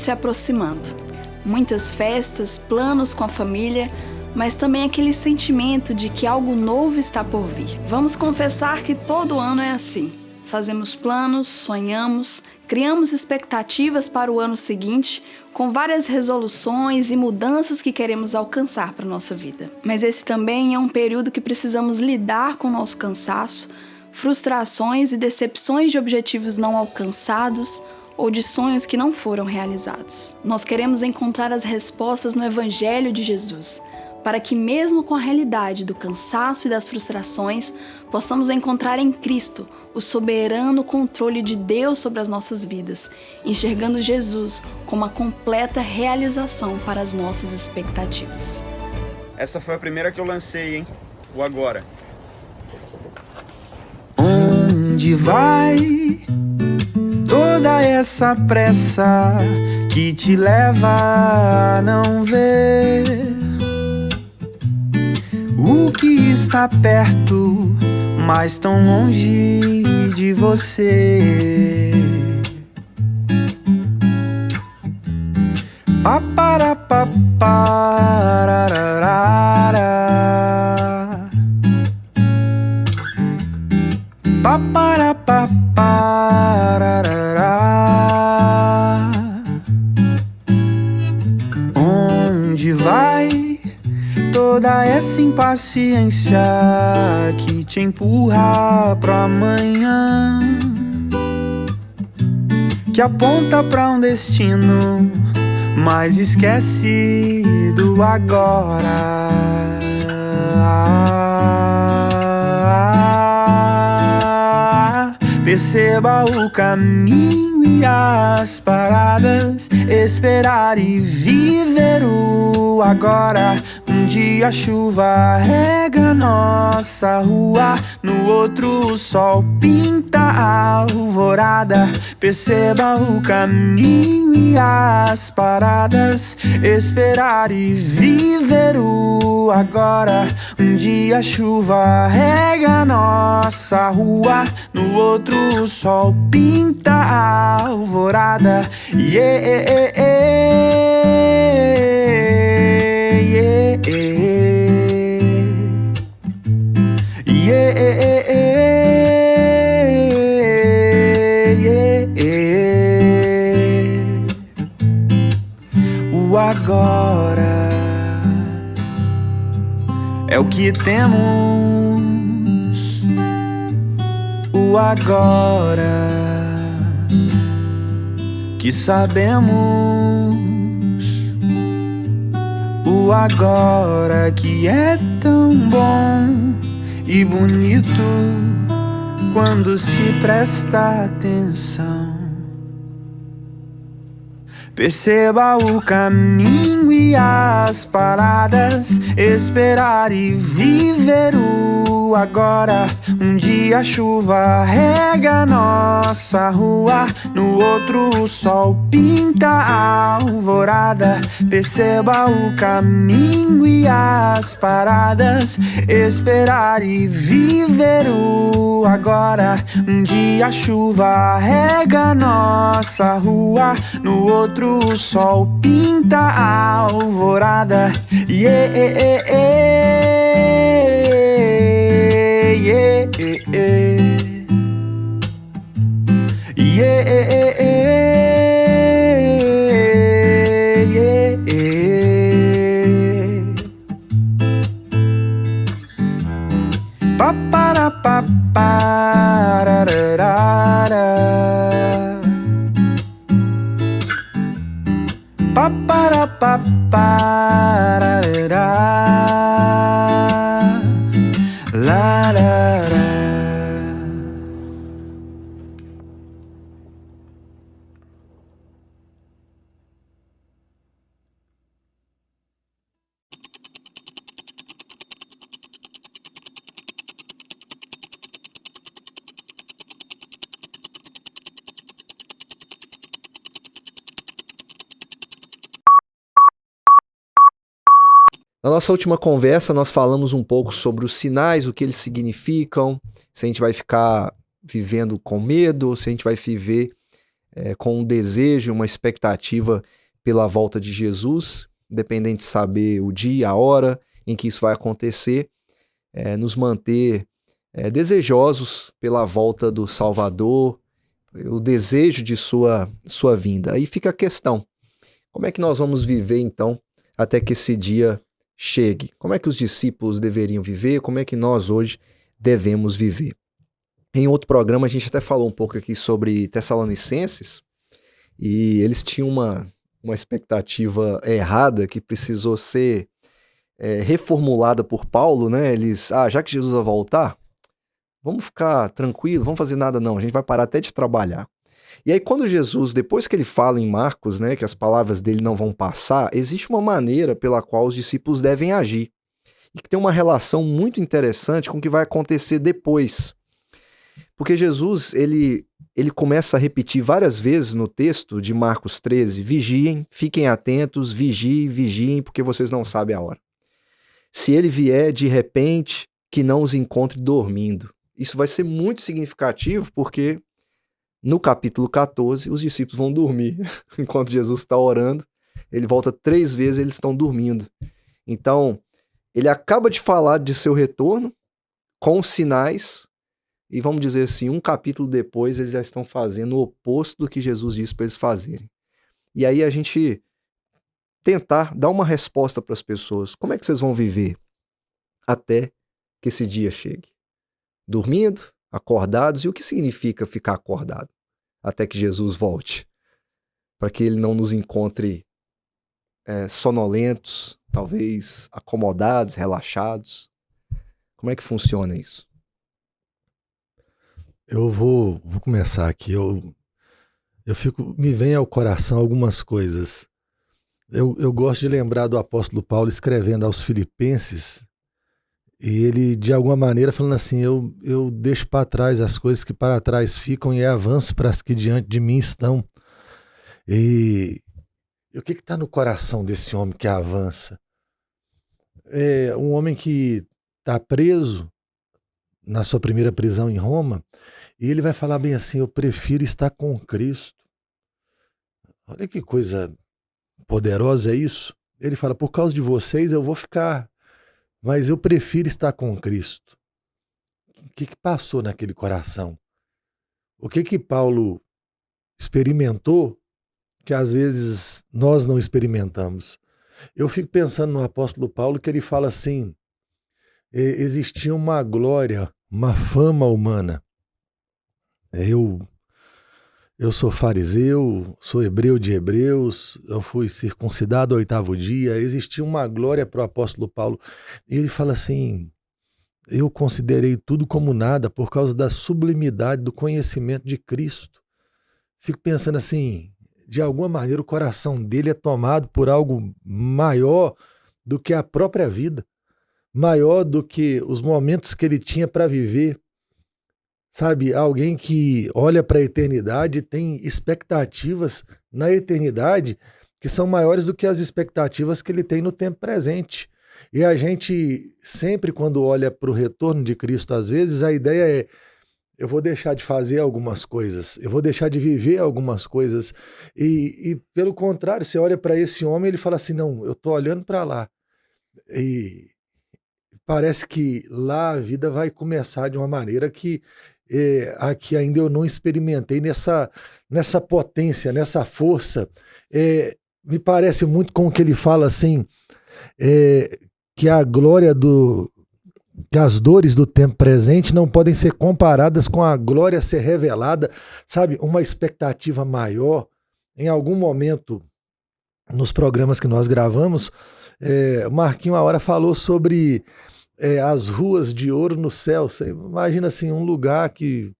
se aproximando. Muitas festas, planos com a família, mas também aquele sentimento de que algo novo está por vir. Vamos confessar que todo ano é assim. Fazemos planos, sonhamos, criamos expectativas para o ano seguinte, com várias resoluções e mudanças que queremos alcançar para a nossa vida. Mas esse também é um período que precisamos lidar com o nosso cansaço, frustrações e decepções de objetivos não alcançados ou de sonhos que não foram realizados. Nós queremos encontrar as respostas no Evangelho de Jesus, para que mesmo com a realidade do cansaço e das frustrações, possamos encontrar em Cristo o soberano controle de Deus sobre as nossas vidas, enxergando Jesus como a completa realização para as nossas expectativas. Essa foi a primeira que eu lancei, hein? O Agora. Onde vai toda essa pressa que te leva a não ver o que está perto, mas tão longe de você? Paparapapara, paparapapara. Onde vai toda essa impaciência que te empurra pro amanhã, que aponta pra um destino, mas esquece do agora? Perceba o caminho e as paradas, esperar e viver o agora. Um dia a chuva rega nossa rua, no outro o sol pinta a alvorada. Perceba o caminho e as paradas, esperar e viver o agora. Um dia a chuva rega nossa rua, no outro o sol pinta a alvorada. Yeah, yeah, yeah, yeah, yeah, yeah. O agora é o que temos. O agora que sabemos. O agora que é tão bom e bonito quando se presta atenção. Perceba o caminho e as paradas, esperar e viver o agora. Um dia a chuva rega nossa rua, no outro o sol pinta a alvorada. Perceba o caminho e as paradas, esperar e viver o agora. Um dia a chuva rega nossa rua, no outro o sol pinta a alvorada. Yeah, yeah, yeah, yeah, yeah, yeah. Paparapapara, paparapapara, la la la. Na nossa última conversa, nós falamos um pouco sobre os sinais, o que eles significam, se a gente vai ficar vivendo com medo ou se a gente vai viver com um desejo, uma expectativa pela volta de Jesus, independente de saber o dia, a hora em que isso vai acontecer, nos manter desejosos pela volta do Salvador, o desejo de sua vinda. Aí fica a questão, como é que nós vamos viver então até que esse dia chegue? Como é que os discípulos deveriam viver? Como é que nós hoje devemos viver? Em outro programa a gente até falou um pouco aqui sobre Tessalonicenses, e eles tinham uma expectativa errada que precisou ser reformulada por Paulo, né? Eles, já que Jesus vai voltar, vamos ficar tranquilo, vamos fazer nada não, a gente vai parar até de trabalhar. E aí quando Jesus, depois que ele fala em Marcos, né, que as palavras dele não vão passar, existe uma maneira pela qual os discípulos devem agir, e que tem uma relação muito interessante com o que vai acontecer depois. Porque Jesus, ele começa a repetir várias vezes no texto de Marcos 13, vigiem, fiquem atentos, vigiem, porque vocês não sabem a hora. Se ele vier de repente, que não os encontre dormindo. Isso vai ser muito significativo, porque no capítulo 14, os discípulos vão dormir. Enquanto Jesus está orando, ele volta 3 vezes, eles estão dormindo. Então, ele acaba de falar de seu retorno, com sinais, e vamos dizer assim, um capítulo depois, eles já estão fazendo o oposto do que Jesus disse para eles fazerem. E aí a gente tentar dar uma resposta para as pessoas. Como é que vocês vão viver até que esse dia chegue? Dormindo, acordados, e o que significa ficar acordado até que Jesus volte? Para que ele não nos encontre sonolentos, talvez acomodados, relaxados. Como é que funciona isso? Eu vou começar aqui. Me vem ao coração algumas coisas. Eu gosto de lembrar do apóstolo Paulo escrevendo aos Filipenses, e ele, de alguma maneira, falando assim, eu deixo para trás as coisas que para trás ficam e avanço para as que diante de mim estão. E o que está no coração desse homem que avança? É um homem que está preso na sua primeira prisão em Roma, e ele vai falar bem assim, eu prefiro estar com Cristo. Olha que coisa poderosa é isso. Ele fala, por causa de vocês eu vou ficar, mas eu prefiro estar com Cristo. O que passou naquele coração? O que Paulo experimentou que às vezes nós não experimentamos? Eu fico pensando no apóstolo Paulo, que ele fala assim, existia uma glória, uma fama humana. Eu sou fariseu, sou hebreu de hebreus, eu fui circuncidado ao 8º dia, existia uma glória para o apóstolo Paulo. E ele fala assim, eu considerei tudo como nada por causa da sublimidade do conhecimento de Cristo. Fico pensando assim, de alguma maneira o coração dele é tomado por algo maior do que a própria vida, maior do que os momentos que ele tinha para viver. Sabe, alguém que olha para a eternidade e tem expectativas na eternidade que são maiores do que as expectativas que ele tem no tempo presente. E a gente sempre, quando olha para o retorno de Cristo, às vezes a ideia é, eu vou deixar de fazer algumas coisas, eu vou deixar de viver algumas coisas. E pelo contrário, você olha para esse homem e ele fala assim, não, eu estou olhando para lá. E parece que lá a vida vai começar de uma maneira que aqui ainda eu não experimentei nessa potência, nessa força. Me parece muito com o que ele fala assim, que a glória que as dores do tempo presente não podem ser comparadas com a glória a ser revelada, sabe? Uma expectativa maior. Em algum momento, nos programas que nós gravamos, o Marquinho a hora falou sobre as ruas de ouro no céu. Você imagina assim, um lugar que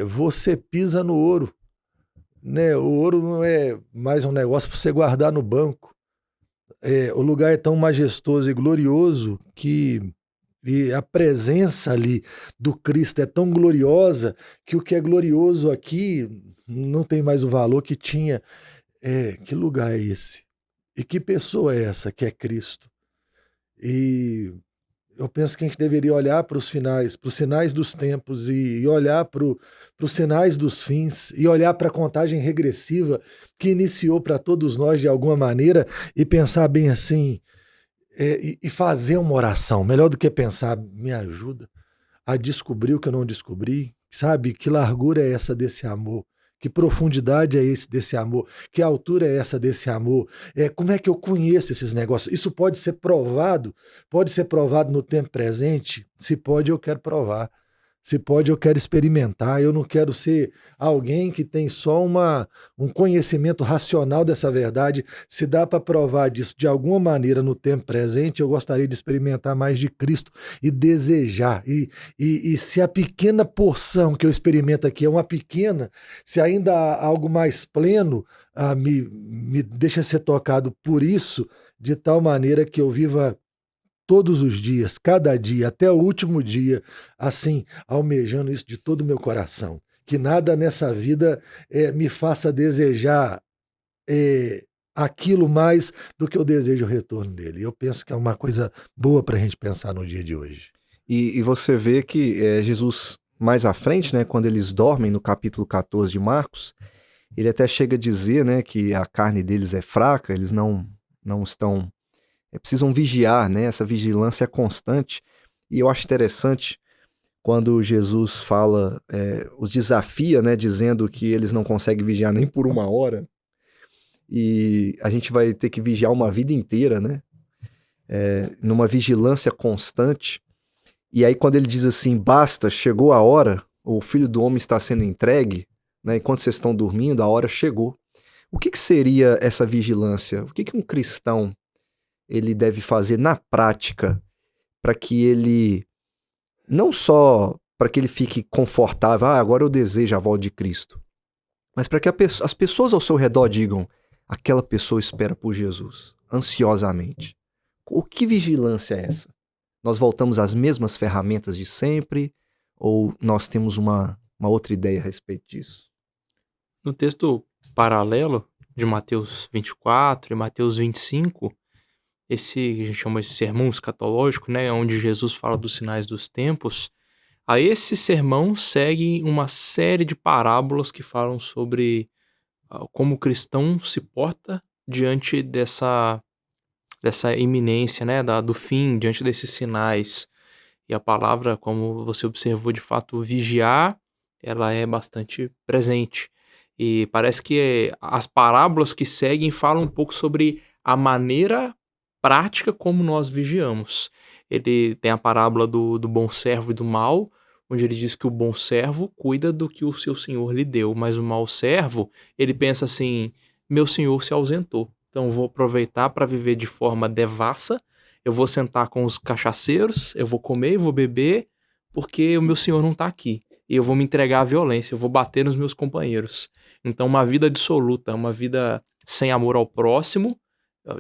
você pisa no ouro, né? O ouro não é mais um negócio para você guardar no banco. O lugar é tão majestoso e glorioso que a presença ali do Cristo é tão gloriosa que o que é glorioso aqui não tem mais o valor que tinha. Que lugar é esse? E que pessoa é essa que é Cristo? E Eu penso que a gente deveria olhar para os sinais dos tempos e olhar para os sinais dos fins e olhar para a contagem regressiva que iniciou para todos nós de alguma maneira e pensar bem assim, e fazer uma oração. Melhor do que pensar, me ajuda a descobrir o que eu não descobri, sabe? Que largura é essa desse amor? Que profundidade é esse desse amor? Que altura é essa desse amor? Como é que eu conheço esses negócios? Isso pode ser provado no tempo presente? Se pode, eu quero provar. Se pode, eu quero experimentar. Eu não quero ser alguém que tem só um conhecimento racional dessa verdade. Se dá para provar disso de alguma maneira no tempo presente, eu gostaria de experimentar mais de Cristo e desejar. E se a pequena porção que eu experimento aqui é uma pequena, se ainda há algo mais pleno, me deixa ser tocado por isso, de tal maneira que eu viva todos os dias, cada dia, até o último dia, assim, almejando isso de todo o meu coração. Que nada nessa vida me faça desejar aquilo mais do que eu desejo o retorno dele. Eu penso que é uma coisa boa para a gente pensar no dia de hoje. E você vê que Jesus, mais à frente, né, quando eles dormem, no capítulo 14 de Marcos, ele até chega a dizer, né, que a carne deles é fraca, eles não estão... precisam vigiar, né? Essa vigilância é constante. E eu acho interessante quando Jesus fala, os desafia, né? Dizendo que eles não conseguem vigiar nem por uma hora. E a gente vai ter que vigiar uma vida inteira, né? Numa vigilância constante. E aí quando ele diz assim, basta, chegou a hora, o Filho do Homem está sendo entregue, né? Enquanto vocês estão dormindo, a hora chegou. O que seria essa vigilância? O que um cristão ele deve fazer na prática para que ele, não só para que ele fique confortável, agora eu desejo a volta de Cristo, mas para que as pessoas ao seu redor digam, aquela pessoa espera por Jesus, ansiosamente. Que vigilância é essa? Nós voltamos às mesmas ferramentas de sempre ou nós temos uma outra ideia a respeito disso? No texto paralelo de Mateus 24 e Mateus 25, a gente chama de sermão escatológico, né, onde Jesus fala dos sinais dos tempos, a esse sermão segue uma série de parábolas que falam sobre como o cristão se porta diante dessa iminência, né, do fim, diante desses sinais. E a palavra, como você observou, de fato, vigiar, ela é bastante presente. E parece que as parábolas que seguem falam um pouco sobre a maneira prática como nós vigiamos. Ele tem a parábola do bom servo e do mau, onde ele diz que o bom servo cuida do que o seu senhor lhe deu, mas o mau servo, ele pensa assim, meu senhor se ausentou, então eu vou aproveitar para viver de forma devassa, eu vou sentar com os cachaceiros, eu vou comer e vou beber, porque o meu senhor não está aqui, e eu vou me entregar à violência, eu vou bater nos meus companheiros. Então uma vida dissoluta, uma vida sem amor ao próximo,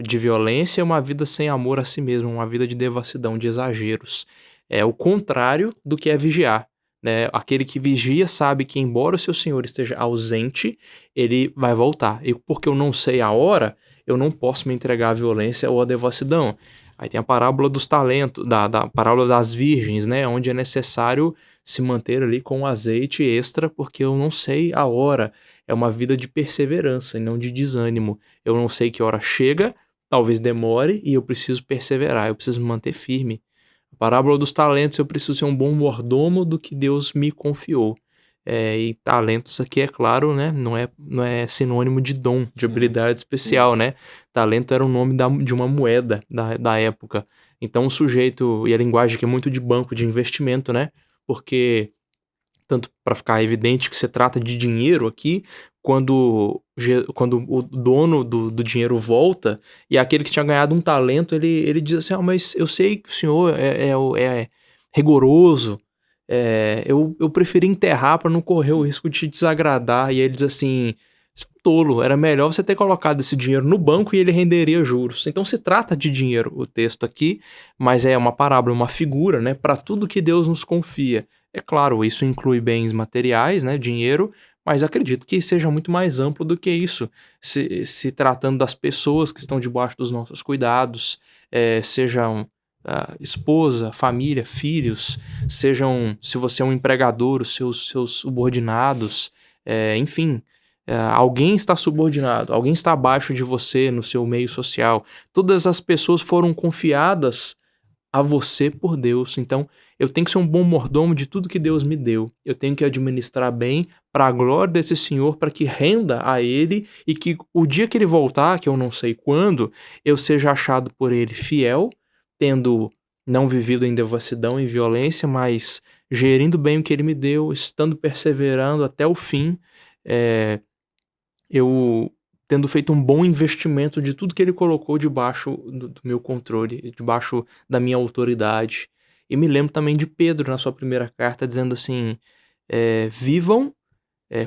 de violência, é uma vida sem amor a si mesmo, uma vida de devassidão, de exageros. É o contrário do que é vigiar, né? Aquele que vigia sabe que, embora o seu senhor esteja ausente, ele vai voltar. E porque eu não sei a hora, eu não posso me entregar à violência ou à devassidão. Aí tem a parábola dos talentos, da parábola das virgens, né? Onde é necessário se manter ali com azeite extra, porque eu não sei a hora. É uma vida de perseverança e não de desânimo. Eu não sei que hora chega, talvez demore, e eu preciso perseverar, eu preciso me manter firme. A parábola dos talentos, eu preciso ser um bom mordomo do que Deus me confiou. E talentos aqui, é claro, né, não é sinônimo de dom, de habilidade especial, né? Talento era o nome de uma moeda da época. Então o sujeito, e a linguagem que é muito de banco de investimento, né? Porque, tanto para ficar evidente que se trata de dinheiro aqui, quando o dono do dinheiro volta, e aquele que tinha ganhado um talento, ele diz assim, mas eu sei que o senhor é rigoroso, eu preferi enterrar para não correr o risco de te desagradar. E ele diz assim, tolo, era melhor você ter colocado esse dinheiro no banco e ele renderia juros. Então se trata de dinheiro o texto aqui, mas é uma parábola, uma figura, né, para tudo que Deus nos confia. É claro, isso inclui bens materiais, né, dinheiro, mas acredito que seja muito mais amplo do que isso, se tratando das pessoas que estão debaixo dos nossos cuidados, sejam esposa, família, filhos, sejam, se você é um empregador, os seus subordinados, enfim, alguém está subordinado, alguém está abaixo de você no seu meio social. Todas as pessoas foram confiadas a você por Deus. Então, eu tenho que ser um bom mordomo de tudo que Deus me deu. Eu tenho que administrar bem para a glória desse Senhor, para que renda a Ele e que o dia que Ele voltar, que eu não sei quando, eu seja achado por Ele fiel, tendo não vivido em devassidão e violência, mas gerindo bem o que Ele me deu, estando perseverando até o fim, eu tendo feito um bom investimento de tudo que Ele colocou debaixo do meu controle, debaixo da minha autoridade. E me lembro também de Pedro, na sua primeira carta, dizendo assim, vivam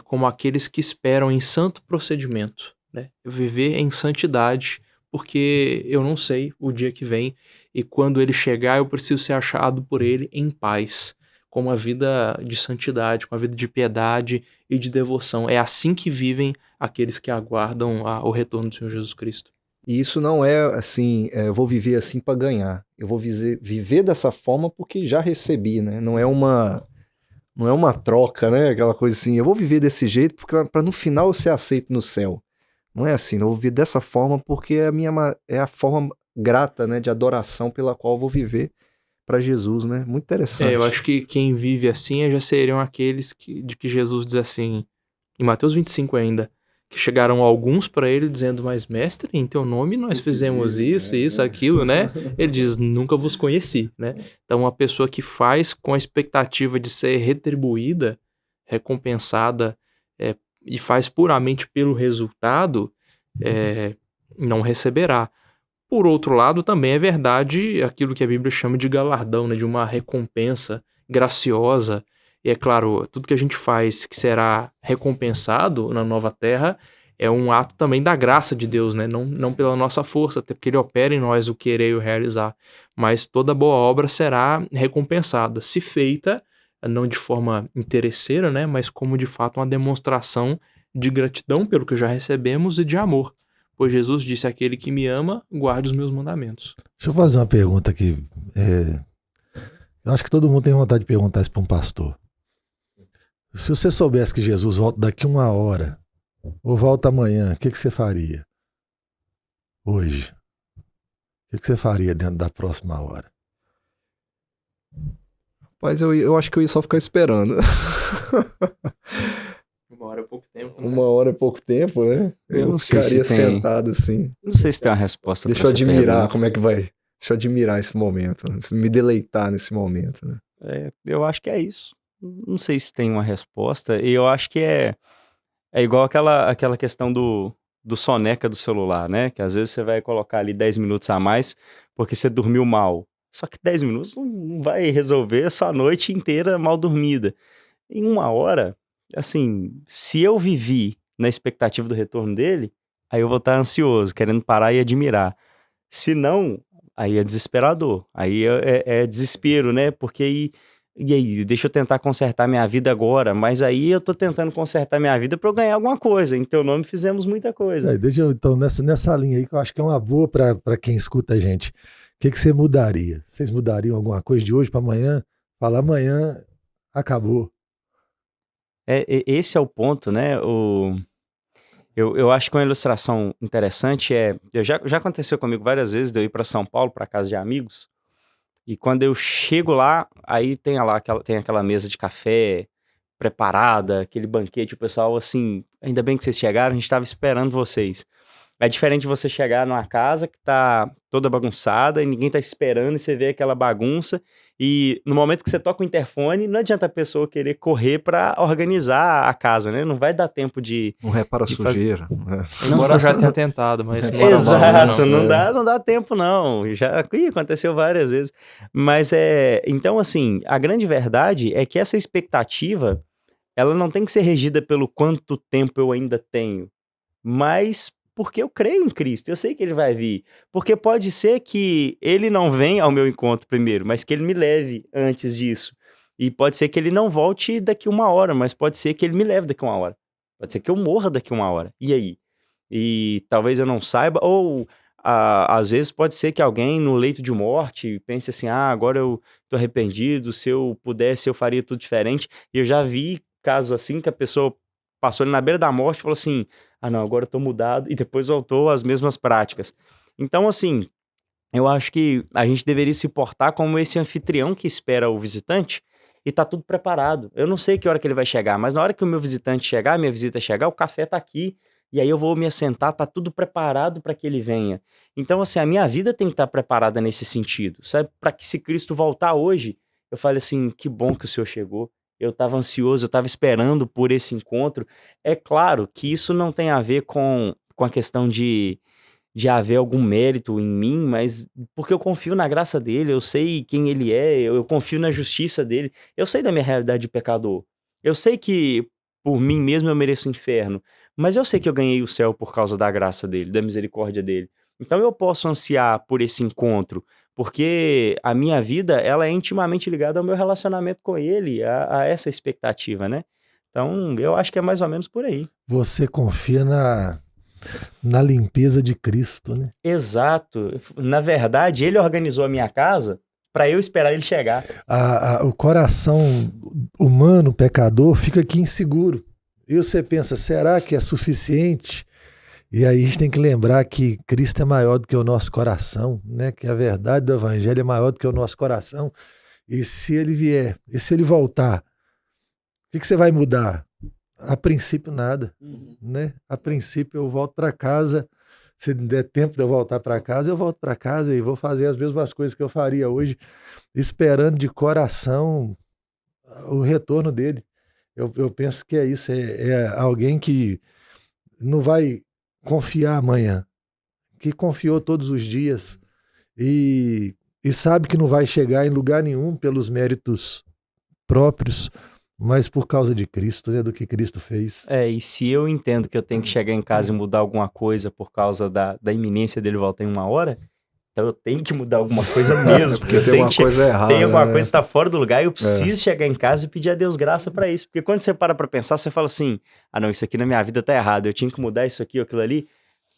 como aqueles que esperam em santo procedimento, né? Viver em santidade, porque eu não sei o dia que vem, e quando ele chegar eu preciso ser achado por ele em paz, com uma vida de santidade, com uma vida de piedade e de devoção. É assim que vivem aqueles que aguardam o retorno do Senhor Jesus Cristo. E isso não é assim, eu vou viver assim para ganhar. Eu vou viver dessa forma porque já recebi, né? Não é uma troca, né? Aquela coisa assim, eu vou viver desse jeito para no final eu ser aceito no céu. Não é assim, eu vou viver dessa forma porque é a forma grata, né, de adoração pela qual eu vou viver para Jesus, né? Muito interessante. Eu acho que quem vive assim já seriam aqueles de que Jesus diz assim, em Mateus 25 ainda, que chegaram alguns para ele dizendo, mas mestre, em teu nome nós fizemos isso, aquilo, né? Ele diz, nunca vos conheci, né? Então uma pessoa que faz com a expectativa de ser retribuída, recompensada, e faz puramente pelo resultado, não receberá. Por outro lado, também é verdade aquilo que a Bíblia chama de galardão, né? De uma recompensa graciosa. E é claro, tudo que a gente faz que será recompensado na nova terra é um ato também da graça de Deus, né? Não pela nossa força, até porque Ele opera em nós o querer e o realizar. Mas toda boa obra será recompensada, se feita não de forma interesseira, né? Mas como de fato uma demonstração de gratidão pelo que já recebemos e de amor. Pois Jesus disse, aquele que me ama, guarde os meus mandamentos. Deixa eu fazer uma pergunta aqui. Eu acho que todo mundo tem vontade de perguntar isso para um pastor. Se você soubesse que Jesus volta daqui 1 hora, ou volta amanhã, o que você faria? Hoje. O que você faria dentro da próxima hora? Mas eu acho que eu ia só ficar esperando. 1 hora é pouco tempo, né? 1 hora é pouco tempo, né? Eu não sei se ficaria tem... sentado assim. Não sei se tem uma resposta Deixa pra eu essa admirar pergunta. como é que vai. Deixa eu admirar esse momento. Me deleitar nesse momento, né? Eu acho que é isso. Não sei se tem uma resposta. E eu acho que é igual aquela questão do soneca do celular, né? Que às vezes você vai colocar ali 10 minutos a mais porque você dormiu mal. Só que 10 minutos não vai resolver a sua noite inteira mal dormida. Em 1 hora, assim, se eu vivi na expectativa do retorno dele, aí eu vou estar ansioso, querendo parar e admirar. Se não, aí é desesperador. Aí é desespero, né? Porque e aí, deixa eu tentar consertar minha vida agora, mas aí eu tô tentando consertar minha vida para eu ganhar alguma coisa. Em teu nome fizemos muita coisa. Deixa eu, então, nessa linha aí, que eu acho que é uma boa para quem escuta a gente. O que você mudaria? Vocês mudariam alguma coisa de hoje para amanhã? Fala, amanhã acabou. Esse é o ponto, né? Eu acho que uma ilustração interessante já aconteceu comigo várias vezes de eu ir para São Paulo, para casa de amigos, e quando eu chego lá, aí tem aquela mesa de café preparada, aquele banquete, o pessoal assim, ainda bem que vocês chegaram, a gente estava esperando vocês. É diferente de você chegar numa casa que tá toda bagunçada e ninguém tá esperando e você vê aquela bagunça e no momento que você toca o interfone, não adianta a pessoa querer correr pra organizar a casa, né? Não vai dar tempo de... Não repara a sujeira. Embora eu já tenha tentado, mas... Exato, não dá tempo não. Já aconteceu várias vezes. Mas então assim, a grande verdade é que essa expectativa, ela não tem que ser regida pelo quanto tempo eu ainda tenho, mas porque eu creio em Cristo, eu sei que Ele vai vir. Porque pode ser que Ele não venha ao meu encontro primeiro, mas que Ele me leve antes disso. E pode ser que Ele não volte daqui 1 hora, mas pode ser que Ele me leve daqui 1 hora. Pode ser que eu morra daqui 1 hora. E aí? E talvez eu não saiba, ou Às vezes pode ser que alguém no leito de morte pense assim, agora eu tô arrependido, se eu pudesse eu faria tudo diferente. E eu já vi casos assim que a pessoa passou ali na beira da morte e falou assim, não, agora eu tô mudado, e depois voltou às mesmas práticas. Então, assim, eu acho que a gente deveria se portar como esse anfitrião que espera o visitante e tá tudo preparado. Eu não sei que hora que ele vai chegar, mas na hora que o meu visitante chegar, minha visita chegar, o café tá aqui, e aí eu vou me assentar, tá tudo preparado para que ele venha. Então, assim, a minha vida tem que estar preparada nesse sentido, sabe? Para que se Cristo voltar hoje, eu fale assim, que bom que o Senhor chegou. Eu estava ansioso, eu estava esperando por esse encontro. É claro que isso não tem a ver com a questão de haver algum mérito em mim, mas porque eu confio na graça dele, eu sei quem ele é, eu confio na justiça dele, eu sei da minha realidade de pecador. Eu sei que por mim mesmo eu mereço o inferno, mas eu sei que eu ganhei o céu por causa da graça dele, da misericórdia dele. Então eu posso ansiar por esse encontro, porque a minha vida, ela é intimamente ligada ao meu relacionamento com ele, a essa expectativa, né? Então eu acho que é mais ou menos por aí. Você confia na limpeza de Cristo, né? Exato. Na verdade, ele organizou a minha casa para eu esperar ele chegar. O coração humano, pecador, fica aqui inseguro. E você pensa, será que é suficiente? E aí a gente tem que lembrar que Cristo é maior do que o nosso coração, né? Que a verdade do evangelho é maior do que o nosso coração. E se ele vier, e se ele voltar, o que você vai mudar? A princípio, nada. Né? A princípio, eu volto para casa. Se der tempo de eu voltar para casa, eu volto para casa e vou fazer as mesmas coisas que eu faria hoje, esperando de coração o retorno dele. Eu penso que é isso. É alguém que não vai confiar amanhã, que confiou todos os dias e sabe que não vai chegar em lugar nenhum pelos méritos próprios, mas por causa de Cristo, né, do que Cristo fez. E se eu entendo que eu tenho que chegar em casa e mudar alguma coisa por causa da iminência dele voltar em 1 hora, então eu tenho que mudar alguma coisa mesmo. Porque tem uma coisa errada. Tem alguma coisa que está fora do lugar e eu preciso chegar em casa e pedir a Deus graça para isso. Porque quando você para pensar, você fala assim, não, isso aqui na minha vida tá errado, eu tinha que mudar isso aqui ou aquilo ali.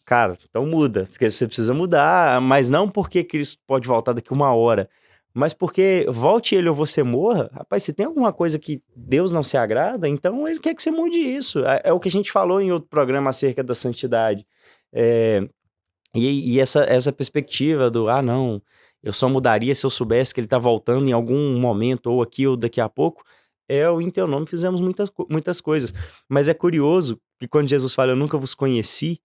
Cara, então muda. Você precisa mudar, mas não porque Cristo pode voltar daqui 1 hora, mas porque volte ele ou você morra. Rapaz, se tem alguma coisa que Deus não se agrada, então ele quer que você mude isso. É o que a gente falou em outro programa acerca da santidade. E essa perspectiva do, não, eu só mudaria se eu soubesse que ele tá voltando em algum momento, ou aqui ou daqui a pouco, em teu nome fizemos muitas coisas. Mas é curioso que quando Jesus fala, eu nunca vos conheci,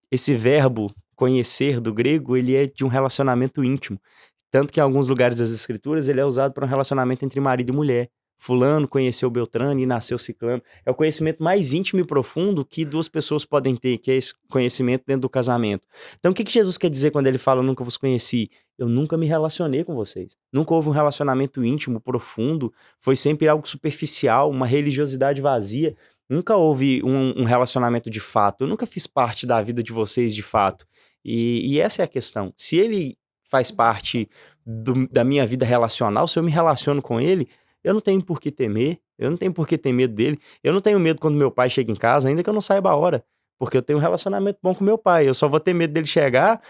esse verbo conhecer do grego, ele é de um relacionamento íntimo. Tanto que em alguns lugares das escrituras ele é usado para um relacionamento entre marido e mulher. Fulano conheceu Beltrano e nasceu Ciclano. É o conhecimento mais íntimo e profundo que 2 pessoas podem ter, que é esse conhecimento dentro do casamento. Então o que Jesus quer dizer quando ele fala, eu nunca vos conheci? Eu nunca me relacionei com vocês. Nunca houve um relacionamento íntimo, profundo. Foi sempre algo superficial, uma religiosidade vazia. Nunca houve um relacionamento de fato. Eu nunca fiz parte da vida de vocês de fato. E essa é a questão. Se ele faz parte da minha vida relacional, se eu me relaciono com ele, eu não tenho por que temer, eu não tenho por que ter medo dele, eu não tenho medo quando meu pai chega em casa, ainda que eu não saiba a hora, porque eu tenho um relacionamento bom com meu pai, eu só vou ter medo dele chegar,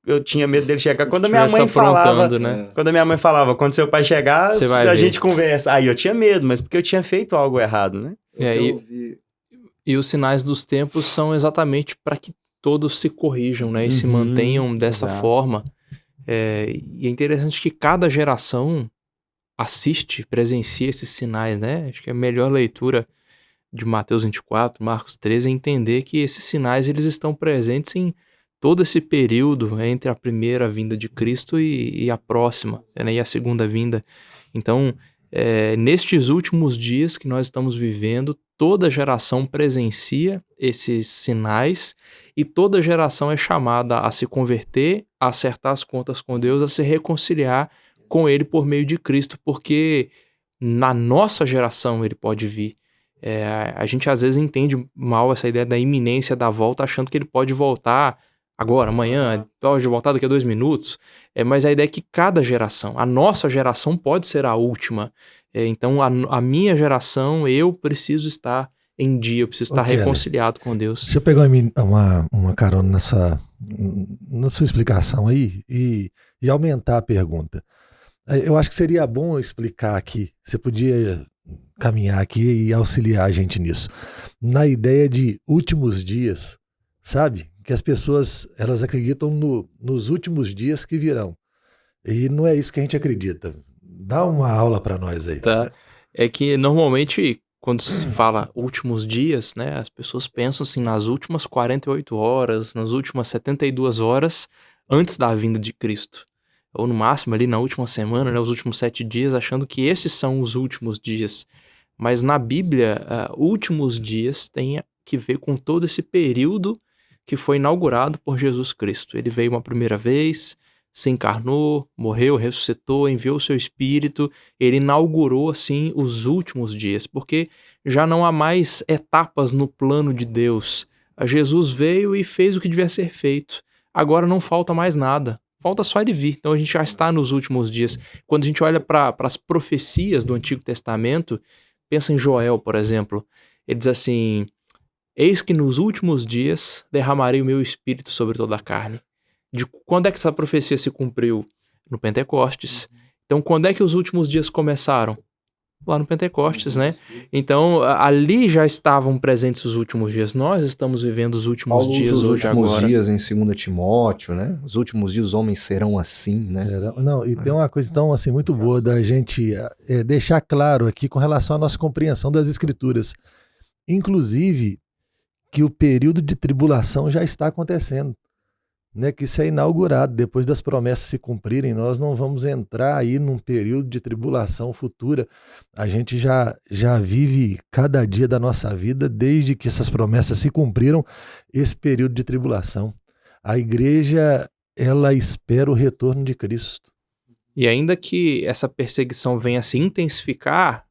eu tinha medo dele chegar quando a minha mãe falava, né? Quando a minha mãe falava, quando seu pai chegar, a gente conversa, aí eu tinha medo, mas porque eu tinha feito algo errado, né? E os sinais dos tempos são exatamente para que todos se corrijam, né, e se mantenham dessa forma. E é interessante que cada geração assiste, presencia esses sinais, né? Acho que a melhor leitura de Mateus 24, Marcos 13 é entender que esses sinais eles estão presentes em todo esse período entre a primeira vinda de Cristo e a próxima, né? E a segunda vinda. Então, nestes últimos dias que nós estamos vivendo, toda geração presencia esses sinais e toda geração é chamada a se converter, a acertar as contas com Deus, a se reconciliar com ele por meio de Cristo, porque na nossa geração ele pode vir. A gente às vezes entende mal essa ideia da iminência da volta, achando que ele pode voltar agora, amanhã, pode voltar daqui a 2 minutos, mas a ideia é que cada geração, a nossa geração pode ser a última. Então a minha geração, eu preciso estar em dia, eu preciso estar Kelly, reconciliado com Deus. Deixa eu pegar uma carona na sua explicação aí e aumentar a pergunta. Eu acho que seria bom explicar aqui, você podia caminhar aqui e auxiliar a gente nisso. Na ideia de últimos dias, sabe? Que as pessoas, elas acreditam nos últimos dias que virão. E não é isso que a gente acredita. Dá uma aula para nós aí. Tá. É que normalmente, quando se fala últimos dias, né, as pessoas pensam assim nas últimas 48 horas, nas últimas 72 horas antes da vinda de Cristo. Ou no máximo ali na última semana, né, os últimos 7 dias, achando que esses são os últimos dias. Mas na Bíblia, últimos dias tem que ver com todo esse período que foi inaugurado por Jesus Cristo. Ele veio uma primeira vez, se encarnou, morreu, ressuscitou, enviou o seu Espírito. Ele inaugurou, assim, os últimos dias, porque já não há mais etapas no plano de Deus. Jesus veio e fez o que devia ser feito. Agora não falta mais nada. Falta só ele vir. Então a gente já está nos últimos dias. Quando a gente olha para as profecias do Antigo Testamento, pensa em Joel, por exemplo. Ele diz assim: eis que nos últimos dias derramarei o meu espírito sobre toda a carne. De quando é que essa profecia se cumpriu? No Pentecostes. Então, quando é que os últimos dias começaram? Lá no Pentecostes, né? Então, ali já estavam presentes os últimos dias. Nós estamos vivendo os últimos Paulo dias usa os hoje, últimos agora. dias em 2 Timóteo, né? Os últimos dias os homens serão assim, né? Não, e tem uma coisa então assim muito boa da gente deixar claro aqui com relação à nossa compreensão das Escrituras. Inclusive, que o período de tribulação já está acontecendo. Né, que isso é inaugurado, depois das promessas se cumprirem, nós não vamos entrar aí num período de tribulação futura. A gente já vive cada dia da nossa vida, desde que essas promessas se cumpriram, esse período de tribulação. A igreja, ela espera o retorno de Cristo. E ainda que essa perseguição venha a se intensificar,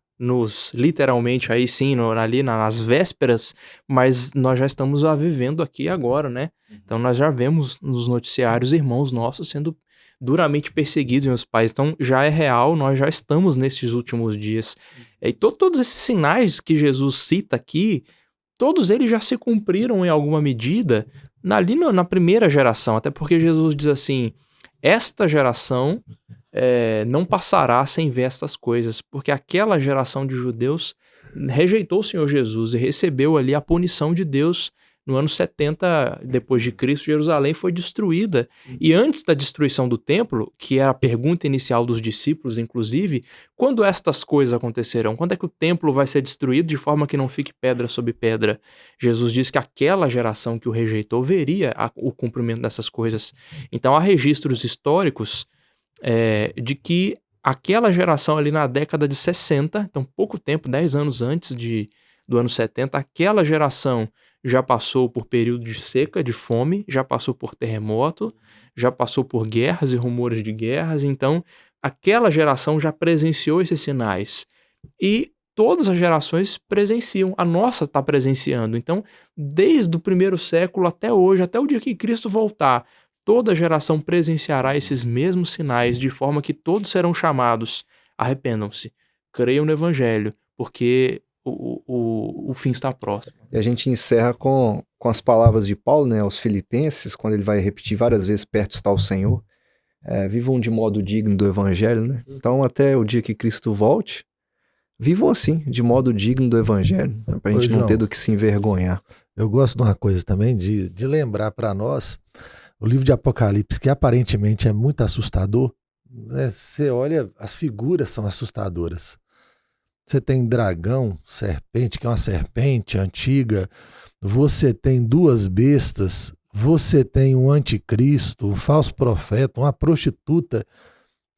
literalmente aí sim, ali nas vésperas, mas nós já estamos a vivendo aqui agora, né? Então nós já vemos nos noticiários irmãos nossos sendo duramente perseguidos em os países. Então já é real, nós já estamos nesses últimos dias. E todos esses sinais que Jesus cita aqui, todos eles já se cumpriram em alguma medida ali na primeira geração, até porque Jesus diz assim: esta geração não passará sem ver estas coisas, porque aquela geração de judeus rejeitou o Senhor Jesus e recebeu ali a punição de Deus. No ano 70 depois de Cristo, Jerusalém foi destruída. E antes da destruição do templo, que era a pergunta inicial dos discípulos, inclusive, quando estas coisas acontecerão? Quando é que o templo vai ser destruído de forma que não fique pedra sobre pedra? Jesus diz que aquela geração que o rejeitou veria o cumprimento dessas coisas. Então há registros históricos de que aquela geração ali na década de 60, então pouco tempo, 10 anos antes do ano 70, aquela geração já passou por período de seca, de fome, já passou por terremoto, já passou por guerras e rumores de guerras. Então aquela geração já presenciou esses sinais. E todas as gerações presenciam, a nossa está presenciando. Então, desde o primeiro século até hoje, até o dia que Cristo voltar, toda geração presenciará esses mesmos sinais, de forma que todos serão chamados: arrependam-se, creiam no Evangelho, porque o fim está próximo. E a gente encerra com as palavras de Paulo, né, aos Filipenses, quando ele vai repetir várias vezes: perto está o Senhor. Vivam de modo digno do Evangelho, né? Então, até o dia que Cristo volte, vivam assim, de modo digno do Evangelho, né, para a gente não ter do que se envergonhar. Eu gosto de uma coisa também, de lembrar para nós o livro de Apocalipse, que aparentemente é muito assustador, né? Você olha, as figuras são assustadoras. Você tem dragão, serpente, que é uma serpente antiga. Você tem 2 bestas. Você tem um anticristo, um falso profeta, uma prostituta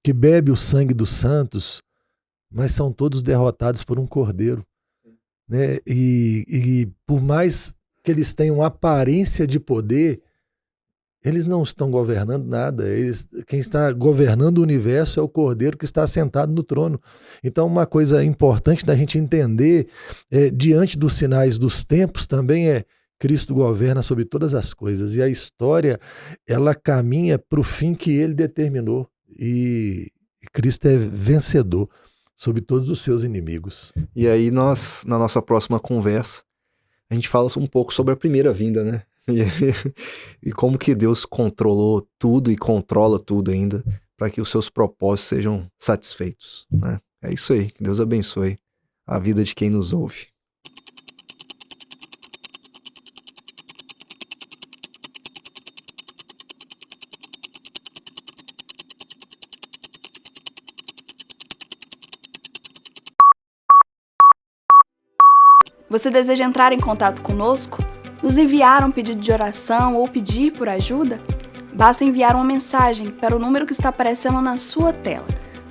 que bebe o sangue dos santos, mas são todos derrotados por um cordeiro. Né? E por mais que eles tenham aparência de poder, eles não estão governando nada. Quem está governando o universo é o Cordeiro que está sentado no trono. Então, uma coisa importante da gente entender, diante dos sinais dos tempos, também Cristo governa sobre todas as coisas. E a história, ela caminha para o fim que ele determinou. E Cristo é vencedor sobre todos os seus inimigos. E aí nós, na nossa próxima conversa, a gente fala um pouco sobre a primeira vinda, né? E como que Deus controlou tudo e controla tudo ainda para que os seus propósitos sejam satisfeitos, né? É isso aí. Que Deus abençoe a vida de quem nos ouve. Você deseja entrar em contato conosco? Nos enviar um pedido de oração ou pedir por ajuda? Basta enviar uma mensagem para o número que está aparecendo na sua tela.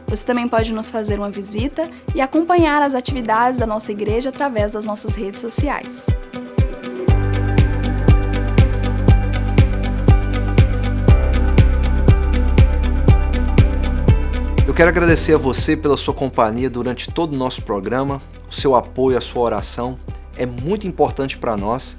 Você também pode nos fazer uma visita e acompanhar as atividades da nossa igreja através das nossas redes sociais. Eu quero agradecer a você pela sua companhia durante todo o nosso programa. O seu apoio, a sua oração é muito importante para nós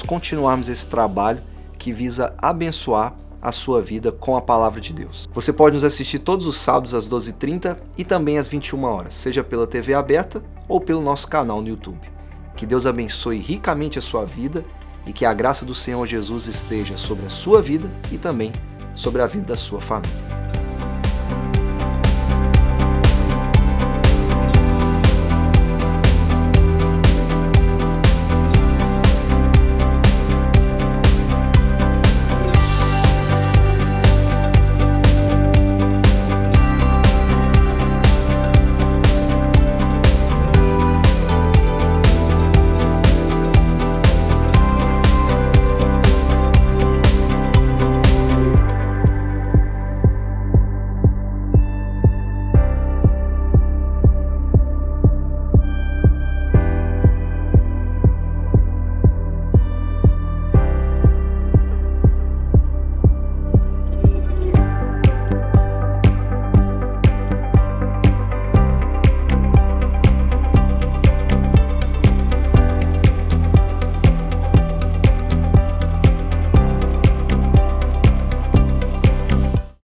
continuarmos esse trabalho que visa abençoar a sua vida com a palavra de Deus. Você pode nos assistir todos os sábados às 12h30 e também às 21 horas, seja pela TV aberta ou pelo nosso canal no YouTube. Que Deus abençoe ricamente a sua vida e que a graça do Senhor Jesus esteja sobre a sua vida e também sobre a vida da sua família.